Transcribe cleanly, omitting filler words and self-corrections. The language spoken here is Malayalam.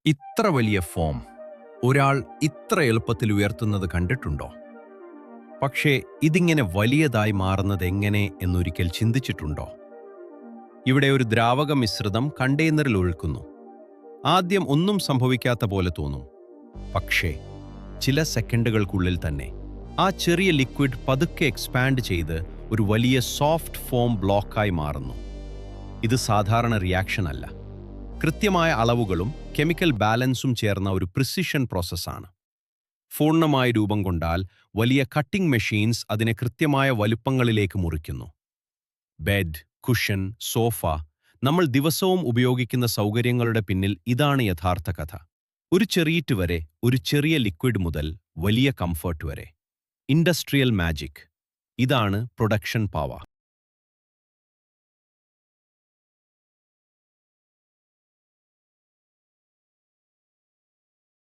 ഇത്ര വലിയ ഫോം ഒരാൾ ഇത്ര എളുപ്പത്തിൽ ഉയർത്തുന്നത് കണ്ടിട്ടുണ്ടോ? പക്ഷേ ഇതിങ്ങനെ വലിയതായി മാറുന്നത് എങ്ങനെ എന്നൊരിക്കൽ ചിന്തിച്ചിട്ടുണ്ടോ? ഇവിടെ ഒരു ദ്രാവക മിശ്രിതം കണ്ടെയ്നറിൽ ഒഴുക്കുന്നു. ആദ്യം ഒന്നും സംഭവിക്കാത്ത പോലെ തോന്നും. പക്ഷേ ചില സെക്കൻഡുകൾക്കുള്ളിൽ തന്നെ ആ ചെറിയ ലിക്വിഡ് പതുക്കെ എക്സ്പാൻഡ് ചെയ്ത് ഒരു വലിയ സോഫ്റ്റ് ഫോം ബ്ലോക്കായി മാറുന്നു. ഇത് സാധാരണ റിയാക്ഷൻ അല്ല. കൃത്യമായ അളവുകളും കെമിക്കൽ ബാലൻസും ചേർന്ന ഒരു പ്രിസിഷൻ പ്രോസസ്സാണ്. പൂർണ്ണമായി രൂപം കൊണ്ടാൽ വലിയ കട്ടിംഗ് മെഷീൻസ് അതിനെ കൃത്യമായ വലുപ്പങ്ങളിലേക്ക് മുറിക്കുന്നു. ബെഡ്, കുഷൻ, സോഫ, നമ്മൾ ദിവസവും ഉപയോഗിക്കുന്ന സൗകര്യങ്ങളുടെ പിന്നിൽ ഇതാണ് യഥാർത്ഥ കഥ. ഒരു ചെറിയിട്ട് വരെ, ഒരു ചെറിയ ലിക്വിഡ് മുതൽ വലിയ കംഫർട്ട് വരെ. Industrial magic. ഇതാണ് പ്രൊഡക്ഷൻ പവർ.